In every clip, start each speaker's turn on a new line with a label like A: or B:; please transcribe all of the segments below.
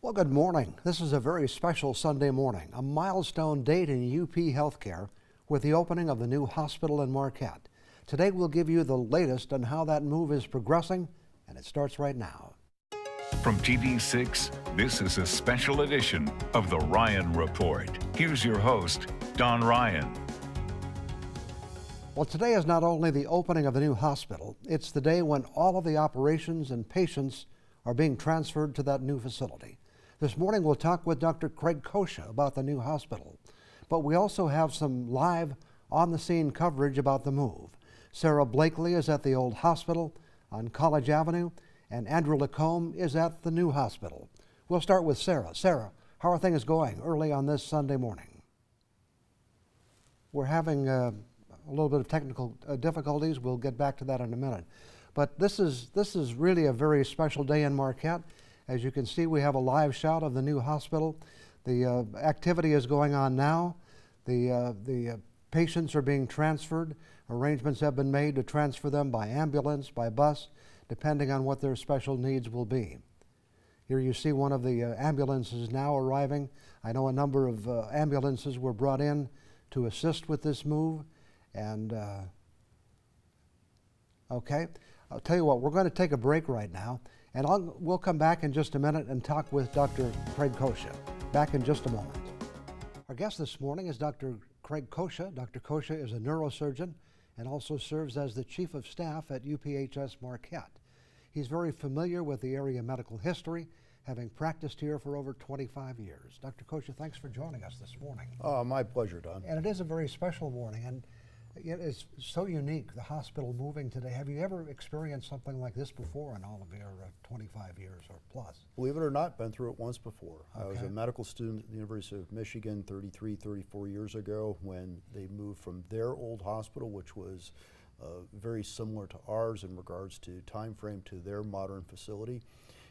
A: Well, good morning. This is a very special Sunday morning, a milestone date in UP Healthcare with the opening of the new hospital in Marquette. Today we'll give you the latest on how that move is progressing, and it starts right now.
B: From TV6, this is a special edition of The Ryan Report. Here's your host, Don Ryan.
A: Well, today is not only the opening of the new hospital, it's the day when all of the operations and patients are being transferred to that new facility. This morning we'll talk with Dr. Craig Kosha about the new hospital, but we also have some live on-the-scene coverage about the move. Sarah Blakely is at the old hospital on College Avenue, and Andrew Lacombe is at the new hospital. We'll start with Sarah. Sarah, how are things going early on this Sunday morning? We're having a little bit of technical difficulties. We'll get back to that in a minute. But this is really a very special day in Marquette. As you can see, we have a live shot of the new hospital. The activity is going on now. The patients are being transferred. Arrangements have been made to transfer them by ambulance, by bus, depending on what their special needs will be. Here you see one of the ambulances now arriving. I know a number of ambulances were brought in to assist with this move. And okay, I'll tell you what, we're going to take a break right now, and we'll come back in just a minute and talk with Dr. Craig Kosha. Back in just a moment. Our guest this morning is Dr. Craig Kosha. Dr. Kosha is a neurosurgeon and also serves as the Chief of Staff at UPHS Marquette. He's very familiar with the area medical history, having practiced here for over 25 years. Dr. Kosha, thanks for joining us this morning.
C: My pleasure, Don.
A: And it is a very special morning, and it is so unique, the hospital moving today. Have you ever experienced something like this before in all of your 25 years or plus?
C: Believe it or not, been through it once before.
A: Okay.
C: I was a medical student at the University of Michigan 34 years ago when they moved from their old hospital, which was very similar to ours in regards to time frame, to their modern facility.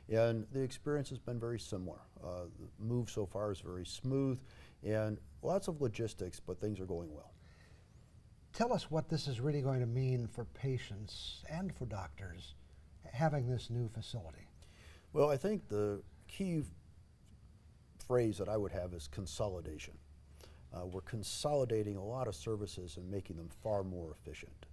C: And the experience has been very similar. The move so far is very smooth and lots of logistics, but things are going well.
A: Tell us what this is really going to mean for patients and for doctors having this new facility.
C: Well, I think the key phrase that I would have is consolidation. We're consolidating a lot of services and making them far more efficient.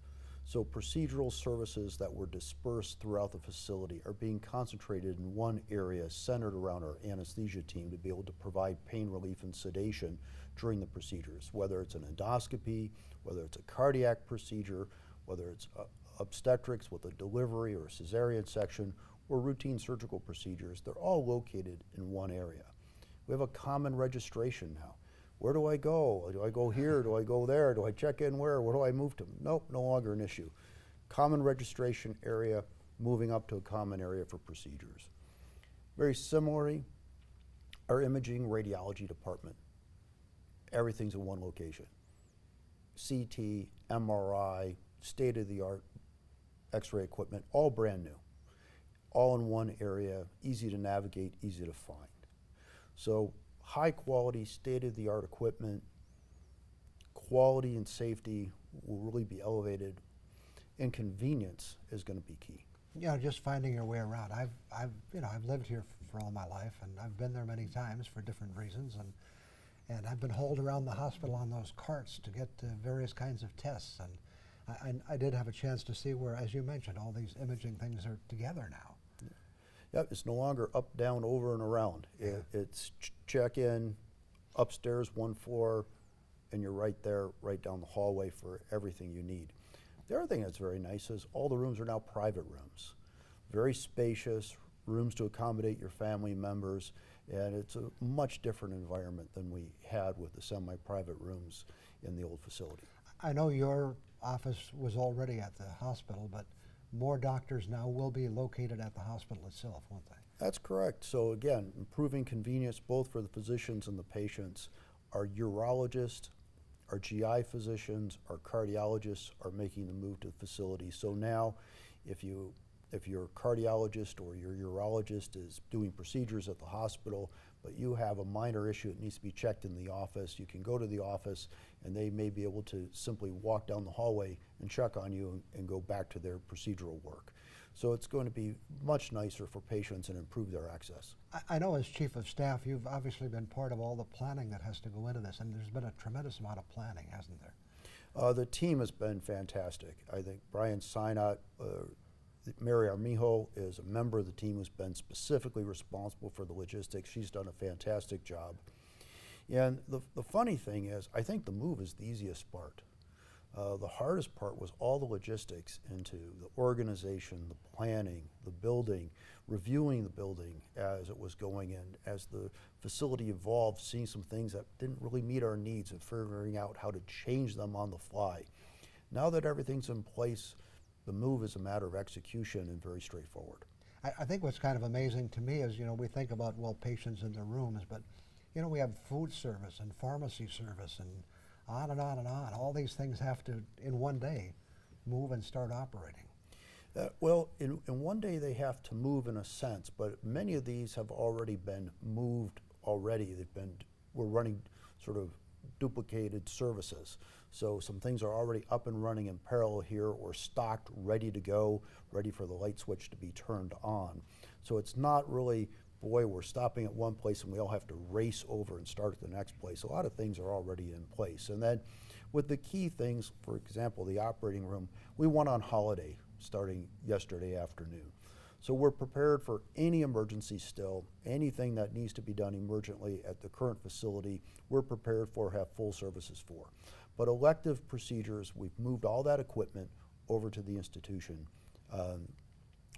C: So procedural services that were dispersed throughout the facility are being concentrated in one area centered around our anesthesia team to be able to provide pain relief and sedation during the procedures, whether it's an endoscopy, whether it's a cardiac procedure, whether it's obstetrics with a delivery or a cesarean section, or routine surgical procedures. They're all located in one area. We have a common registration now. Where do I go? Do I go here? Do I go there? Do I check in where? Where do I move to? Nope, no longer an issue. Common registration area, moving up to a common area for procedures. Very similarly, our imaging radiology department, everything's in one location. CT, MRI, state-of-the-art X-ray equipment, all brand new. All in one area, easy to navigate, easy to find. So high quality, state-of-the-art equipment, quality and safety will really be elevated, and convenience is going to be key.
A: You know, just finding your way around. I've lived here for all my life, and I've been there many times for different reasons, and I've been hauled around the hospital on those carts to get various kinds of tests, and I did have a chance to see where, as you mentioned, all these imaging things are together now.
C: Yep, it's no longer up, down, over, and around.
A: Yeah.
C: It's check in, upstairs, one floor, and you're right there, right down the hallway for everything you need. The other thing that's very nice is all the rooms are now private rooms. Very spacious, rooms to accommodate your family members, and it's a much different environment than we had with the semi-private rooms in the old facility.
A: I know your office was already at the hospital, but more doctors now will be located at the hospital itself, won't they?
C: That's correct. So again, improving convenience both for the physicians and the patients. Our urologists, our GI physicians, our cardiologists are making the move to the facility. So now if your cardiologist or your urologist is doing procedures at the hospital, but you have a minor issue that needs to be checked in the office, you can go to the office and they may be able to simply walk down the hallway and check on you and go back to their procedural work. So it's going to be much nicer for patients and improve their access.
A: I know as Chief of Staff, you've obviously been part of all the planning that has to go into this, and there's been a tremendous amount of planning, hasn't there?
C: The team has been fantastic. I think Brian Sinot, Mary Armijo is a member of the team who's been specifically responsible for the logistics. She's done a fantastic job. And the funny thing is, I think the move is the easiest part. The hardest part was all the logistics into the organization, the planning, the building, reviewing the building as it was going in, as the facility evolved, seeing some things that didn't really meet our needs and figuring out how to change them on the fly. Now that everything's in place, the move is a matter of execution and very straightforward.
A: I think what's kind of amazing to me is, we think about, well, patients in their rooms, but, we have food service and pharmacy service and on and on and on. All these things have to, in one day, move and start operating.
C: Well, in one day they have to move in a sense, but many of these have already been moved already. We're running sort of duplicated services. So some things are already up and running in parallel here or stocked, ready to go, ready for the light switch to be turned on. So it's not really, boy, we're stopping at one place and we all have to race over and start at the next place. A lot of things are already in place. And then with the key things, for example, the operating room, we went on holiday starting yesterday afternoon. So we're prepared for any emergency still, anything that needs to be done emergently at the current facility, we're prepared for, have full services for. But elective procedures, we've moved all that equipment over to the institution.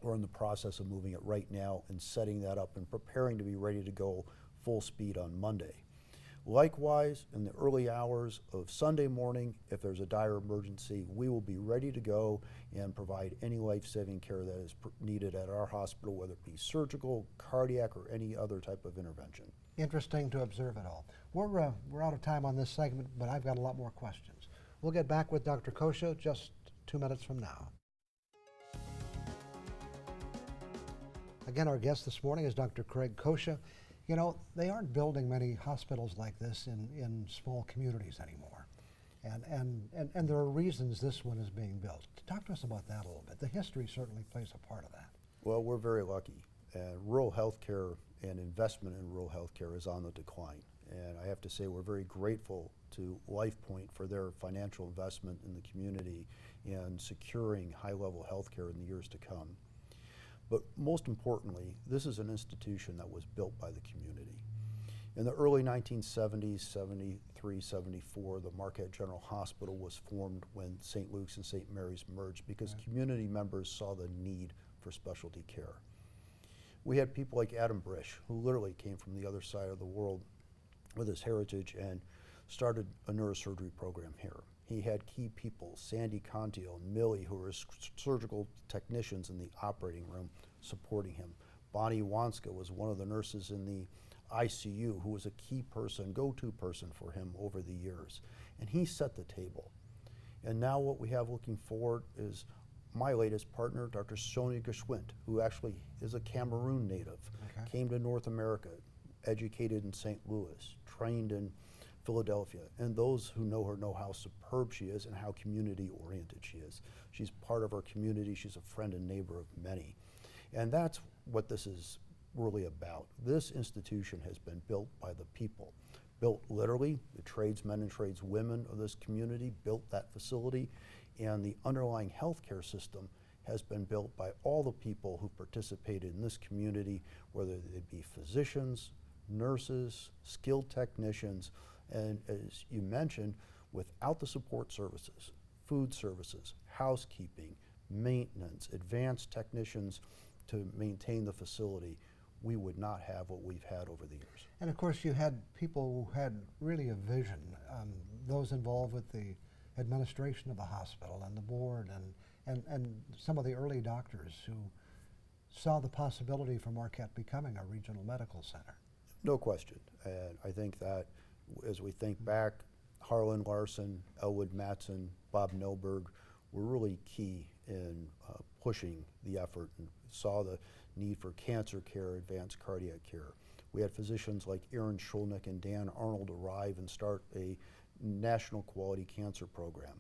C: We're in the process of moving it right now and setting that up and preparing to be ready to go full speed on Monday. Likewise, in the early hours of Sunday morning, if there's a dire emergency, we will be ready to go and provide any life-saving care that is needed at our hospital, whether it be surgical, cardiac, or any other type of intervention.
A: Interesting to observe it all. We're out of time on this segment, but I've got a lot more questions. We'll get back with Dr. Kosha just 2 minutes from now. Again, our guest this morning is Dr. Craig Kosha. They aren't building many hospitals like this in small communities anymore. And there are reasons this one is being built. Talk to us about that a little bit. The history certainly plays a part of that.
C: Well, we're very lucky. Rural health care and investment in rural health care is on the decline. And I have to say we're very grateful to LifePoint for their financial investment in the community and securing high-level health care in the years to come. But most importantly, this is an institution that was built by the community. In the early 1970s, 73, 74, the Marquette General Hospital was formed when St. Luke's and St. Mary's merged because community members saw the need for specialty care. We had people like Adam Brish, who literally came from the other side of the world with his heritage and started a neurosurgery program here. He had key people, Sandy Contio and Millie, who were surgical technicians in the operating room supporting him. Bonnie Wanska was one of the nurses in the ICU who was a key person, go-to person for him over the years. And he set the table. And now what we have looking forward is my latest partner, Dr. Sonia Geschwind, who actually is a Cameroon native, came to North America, educated in St. Louis, trained in Philadelphia, and those who know her know how superb she is and how community-oriented she is. She's part of our community. She's a friend and neighbor of many. And that's what this is really about. This institution has been built by the people, built literally. The tradesmen and tradeswomen of this community built that facility, and the underlying healthcare system has been built by all the people who participated in this community, whether they be physicians, nurses, skilled technicians, and as you mentioned, without the support services, food services, housekeeping, maintenance, advanced technicians to maintain the facility, we would not have what we've had over the years.
A: And of course you had people who had really a vision, those involved with the administration of the hospital and the board and some of the early doctors who saw the possibility for Marquette becoming a regional medical center.
C: No question. And I think that as we think back, Harlan Larson, Elwood Matson, Bob Milberg were really key in pushing the effort and saw the need for cancer care, advanced cardiac care. We had physicians like Aaron Schulnick and Dan Arnold arrive and start a national quality cancer program.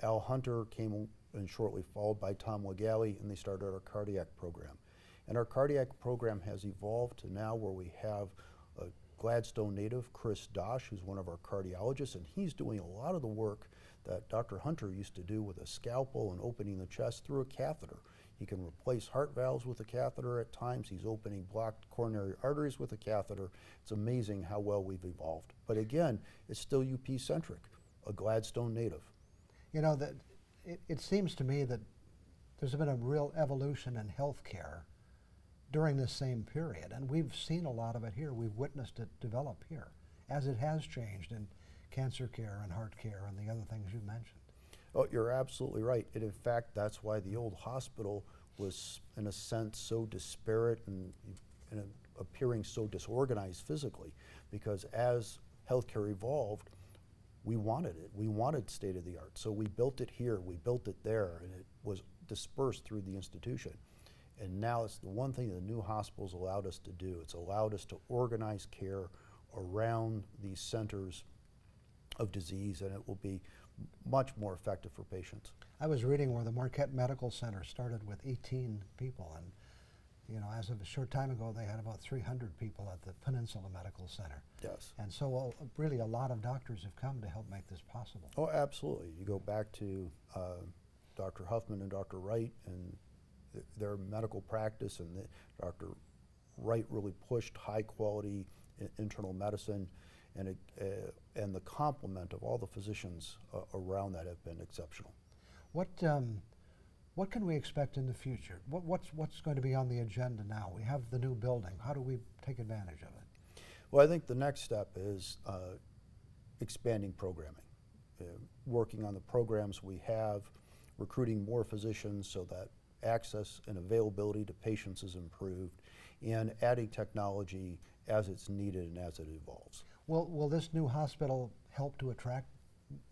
C: Al Hunter came and shortly followed by Tom Legale, and they started our cardiac program. And our cardiac program has evolved to now where we have a Gladstone native, Chris Dosh, who's one of our cardiologists, and he's doing a lot of the work that Dr. Hunter used to do with a scalpel and opening the chest through a catheter. He can replace heart valves with a catheter at times. He's opening blocked coronary arteries with a catheter. It's amazing how well we've evolved. But again, it's still UP-centric, a Gladstone native.
A: You know, that it seems to me that there's been a real evolution in healthcare during this same period, and we've seen a lot of it here. We've witnessed it develop here, as it has changed in cancer care and heart care and the other things you mentioned.
C: Oh, you're absolutely right. And in fact, that's why the old hospital was, in a sense, so disparate and appearing so disorganized physically, because as healthcare evolved, we wanted it. We wanted state of the art. So we built it here, we built it there, and it was dispersed through the institution. And now it's the one thing the new hospitals allowed us to do. It's allowed us to organize care around these centers of disease, and it will be much more effective for patients.
A: I was reading where the Marquette Medical Center started with 18 people, and you know, as of a short time ago, they had about 300 people at the Peninsula Medical Center.
C: Yes.
A: And so really a lot of doctors have come to help make this possible.
C: Oh, absolutely. You go back to Dr. Huffman and Dr. Wright and their medical practice, and Dr. Wright really pushed high quality internal medicine, and the complement of all the physicians around that have been exceptional.
A: What can we expect in the future? What's going to be on the agenda now? We have the new building. How do we take advantage of it?
C: Well, I think the next step is expanding programming, working on the programs we have, recruiting more physicians so that access and availability to patients is improved, and adding technology as it's needed and as it evolves.
A: Will this new hospital help to attract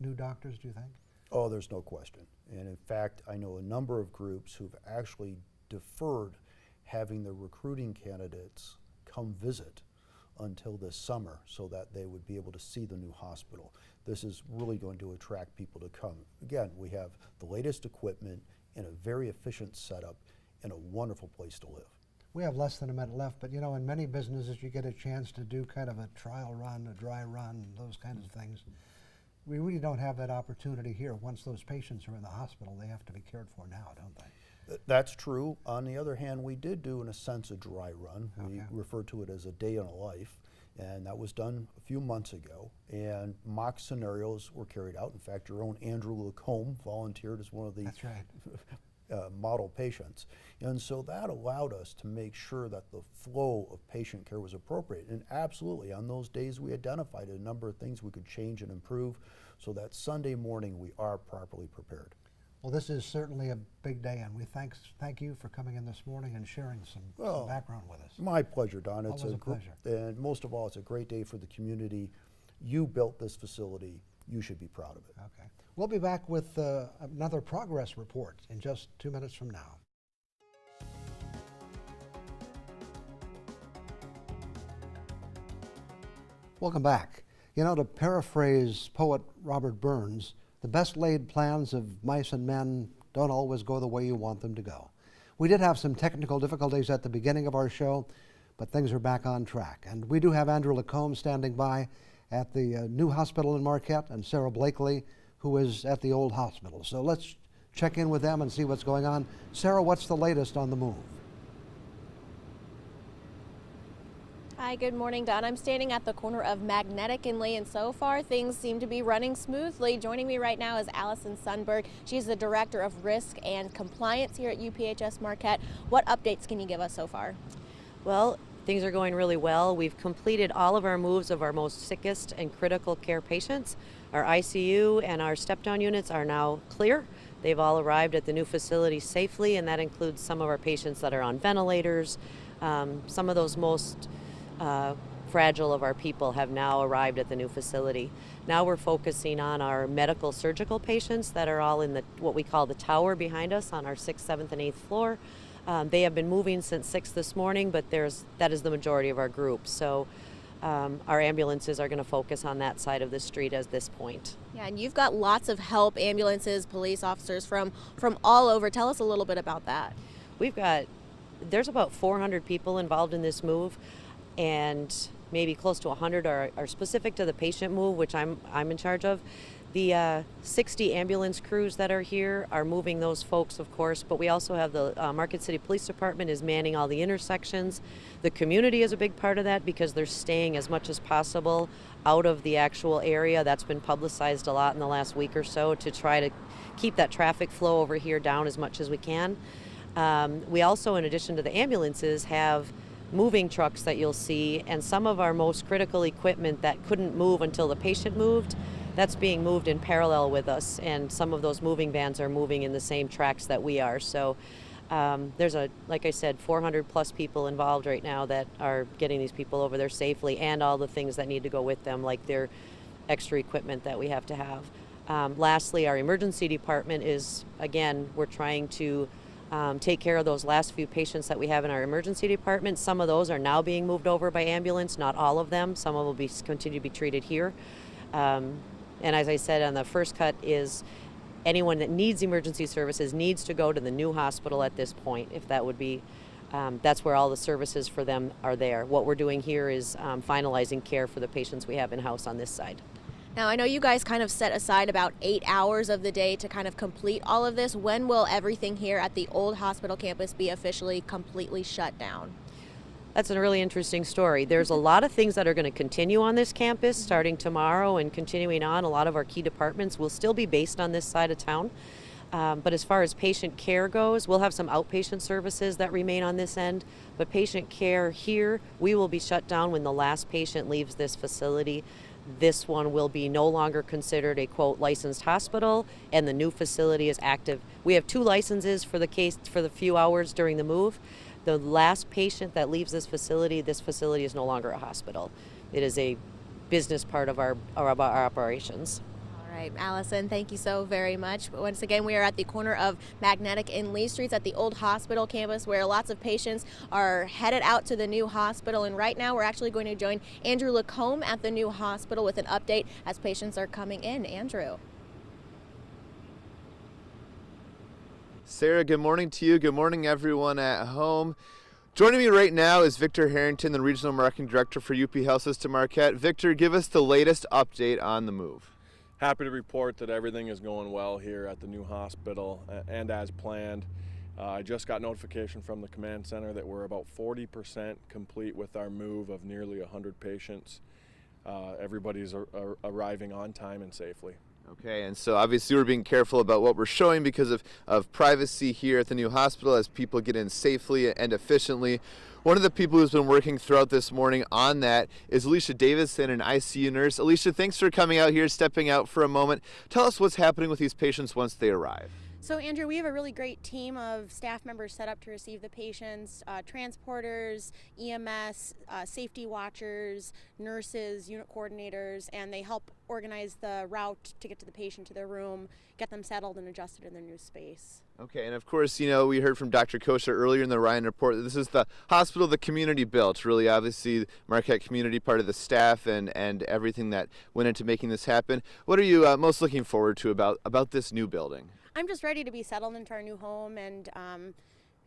A: new doctors, do you think?
C: Oh, there's no question. And in fact, I know a number of groups who've actually deferred having the recruiting candidates come visit until this summer so that they would be able to see the new hospital. This is really going to attract people to come. Again, we have the latest equipment in a very efficient setup and a wonderful place to live.
A: We have less than a minute left, but you know, in many businesses you get a chance to do kind of a trial run, a dry run, those kinds of things. We really don't have that opportunity here. Once those patients are in the hospital, they have to be cared for now, don't they?
C: That's true. On the other hand, we did do, in a sense, a dry run. We refer to it as a day in a life, and that was done a few months ago. And mock scenarios were carried out. In fact, your own Andrew Lacombe volunteered as one of the
A: That's right.
C: model patients. And so that allowed us to make sure that the flow of patient care was appropriate. And absolutely, on those days we identified a number of things we could change and improve so that Sunday morning we are properly prepared.
A: Well, this is certainly a big day, and we thank you for coming in this morning and sharing some background with us.
C: My pleasure, Don.
A: It's a pleasure.
C: And most of all, it's a great day for the community. You built this facility. You should be proud of it.
A: Okay. We'll be back with another progress report in just 2 minutes from now. Welcome back. You know, to paraphrase poet Robert Burns, the best laid plans of mice and men don't always go the way you want them to go. We did have some technical difficulties at the beginning of our show, but things are back on track. And we do have Andrew Lacombe standing by at the new hospital in Marquette, and Sarah Blakely, who is at the old hospital. So let's check in with them and see what's going on. Sarah, what's the latest on the move?
D: Hi, good morning, Don. I'm standing at the corner of Magnetic and Lee, and so far things seem to be running smoothly. Joining me right now is Allison Sundberg. She's the Director of Risk and Compliance here at UPHS Marquette. What updates can you give us so far?
E: Well, things are going really well. We've completed all of our moves of our most sickest and critical care patients. Our ICU and our step-down units are now clear. They've all arrived at the new facility safely, and that includes some of our patients that are on ventilators. Some of those most fragile of our people have now arrived at the new facility. Now we're focusing on our medical surgical patients that are all in what we call the tower behind us on our 6th, 7th, and 8th floor. They have been moving since 6 this morning, but that is the majority of our group. So our ambulances are going to focus on that side of the street at this point.
D: Yeah, and you've got lots of help, ambulances, police officers from all over. Tell us a little bit about that.
E: There's about 400 people involved in this move, and maybe close to 100 are specific to the patient move, which I'm in charge of. The 60 ambulance crews that are here are moving those folks, of course, but we also have the Market City Police Department is manning all the intersections. The community is a big part of that because they're staying as much as possible out of the actual area. That's been publicized a lot in the last week or so to try to keep that traffic flow over here down as much as we can. We also, in addition to the ambulances, have moving trucks that you'll see, and some of our most critical equipment that couldn't move until the patient moved, that's being moved in parallel with us, and some of those moving vans are moving in the same tracks that we are. So there's like I said, 400 plus people involved right now that are getting these people over there safely, and all the things that need to go with them, like their extra equipment that we have to have. Lastly, our emergency department is, again, we're trying to take care of those last few patients that we have in our emergency department. Some of those are now being moved over by ambulance, not all of them. Some of them will continue to be treated here. And as I said on the first cut, is anyone that needs emergency services needs to go to the new hospital at this point, if that would be, that's where all the services for them are there. What we're doing here is finalizing care for the patients we have in-house on this side.
D: Now, I know you guys kind of set aside about 8 hours of the day to kind of complete all of this. When will everything here at the old hospital campus be officially completely shut down?
E: That's a really interesting story. There's a lot of things that are going to continue on this campus starting tomorrow and continuing on. A lot of our key departments will still be based on this side of town. But as far as patient care goes, we'll have some outpatient services that remain on this end. But patient care here, we will be shut down when the last patient leaves this facility. This one will be no longer considered a, quote, licensed hospital, and the new facility is active. We have 2 licenses for the case for the few hours during the move. The last patient that leaves this facility is no longer a hospital. It is a business part of our operations.
D: All right, Allison, thank you so very much. Once again, we are at the corner of Magnetic and Lee Streets at the old hospital campus, where lots of patients are headed out to the new hospital. And right now we're actually going to join Andrew Lacombe at the new hospital with an update as patients are coming in. Andrew.
F: Sarah, good morning to you. Good morning, everyone at home. Joining me right now is Victor Harrington, the Regional Marketing Director for UP Health System Marquette. Victor, give us the latest update on the move.
G: Happy to report that everything is going well here at the new hospital and as planned. I just got notification from the command center that we're about 40% complete with our move of nearly 100 patients. Everybody's arriving on time and safely.
F: Okay, and so obviously we're being careful about what we're showing because of privacy here at the new hospital as people get in safely and efficiently. One of the people who's been working throughout this morning on that is Alicia Davidson, an ICU nurse. Alicia, thanks for coming out here, stepping out for a moment. Tell us what's happening with these patients once they arrive.
H: So Andrew, we have a really great team of staff members set up to receive the patients, transporters, EMS, safety watchers, nurses, unit coordinators, and they help organize the route to get to the patient to their room, get them settled and adjusted in their new space.
F: Okay, and of course, you know, we heard from Dr. Kosher earlier in the Ryan report that this is the hospital the community built, really obviously Marquette community, part of the staff and everything that went into making this happen. What are you most looking forward to about this new building?
H: I'm just ready to be settled into our new home and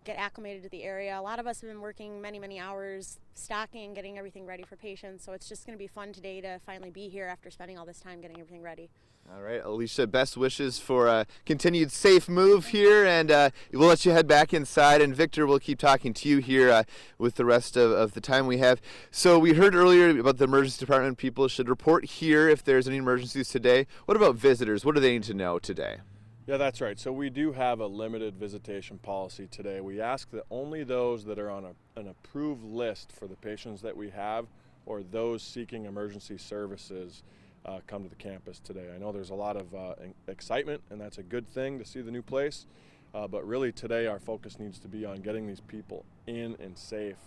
H: get acclimated to the area. A lot of us have been working many, many hours stocking and getting everything ready for patients, so it's just going to be fun today to finally be here after spending all this time getting everything ready.
F: All right, Alicia, best wishes for a continued safe move here, and we'll let you head back inside, and Victor, we'll keep talking to you here with the rest of the time we have. So we heard earlier about the emergency department. People should report here if there's any emergencies today. What about visitors? What do they need to know today?
G: Yeah, that's right. So we do have a limited visitation policy today. We ask that only those that are on an approved list for the patients that we have or those seeking emergency services come to the campus today. I know there's a lot of excitement, and that's a good thing to see the new place, but really today our focus needs to be on getting these people in and safe.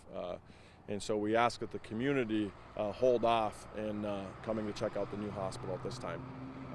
G: And so we ask that the community hold off in coming to check out the new hospital at this time.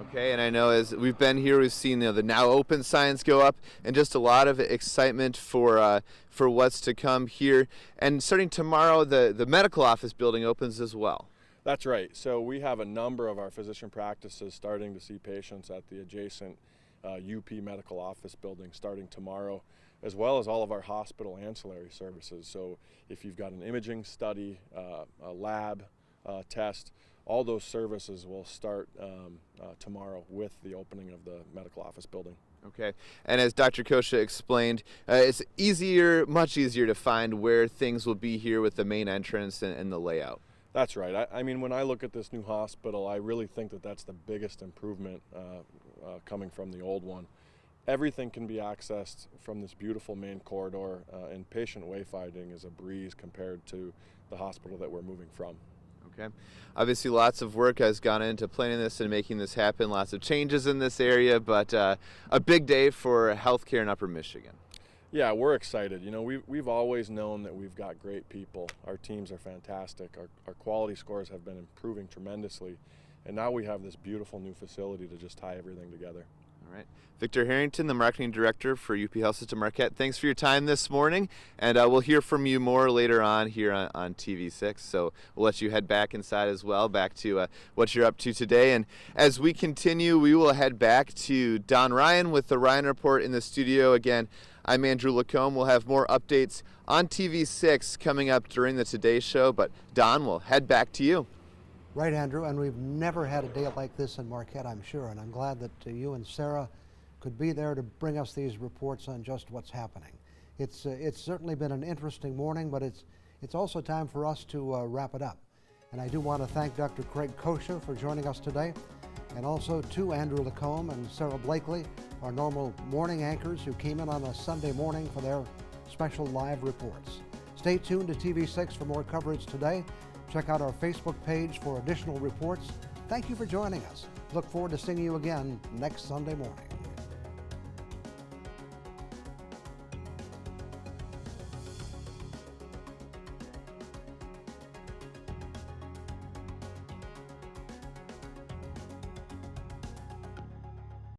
F: Okay, and I know as we've been here, we've seen the now open signs go up, and just a lot of excitement for what's to come here. And starting tomorrow, the medical office building opens as well.
G: That's right. So we have a number of our physician practices starting to see patients at the adjacent UP Medical Office building starting tomorrow, as well as all of our hospital ancillary services. So if you've got an imaging study, a lab test, all those services will start tomorrow with the opening of the medical office building.
F: Okay, and as Dr. Kosha explained, it's much easier to find where things will be here with the main entrance and the layout.
G: That's right. I mean, when I look at this new hospital, I really think that that's the biggest improvement coming from the old one. Everything can be accessed from this beautiful main corridor, and patient wayfinding is a breeze compared to the hospital that we're moving from.
F: Okay. Obviously, lots of work has gone into planning this and making this happen. Lots of changes in this area, but a big day for healthcare in Upper Michigan.
G: Yeah, we're excited. You know, we've always known that we've got great people. Our teams are fantastic. Our quality scores have been improving tremendously, and now we have this beautiful new facility to just tie everything together.
F: All right. Victor Harrington, the Marketing Director for UP Health System Marquette, thanks for your time this morning, and we'll hear from you more later on here on TV6, so we'll let you head back inside as well, back to what you're up to today. And as we continue, we will head back to Don Ryan with the Ryan Report in the studio. Again, I'm Andrew Lacombe. We'll have more updates on TV6 coming up during the Today Show, but Don, we'll head back to you.
A: Right, Andrew, and we've never had a day like this in Marquette, I'm sure, and I'm glad that you and Sarah could be there to bring us these reports on just what's happening. It's certainly been an interesting morning, but it's also time for us to wrap it up. And I do want to thank Dr. Craig Kosha for joining us today, and also to Andrew Lacombe and Sarah Blakely, our normal morning anchors who came in on a Sunday morning for their special live reports. Stay tuned to TV6 for more coverage today. Check out our Facebook page for additional reports. Thank you for joining us. Look forward to seeing you again next Sunday morning.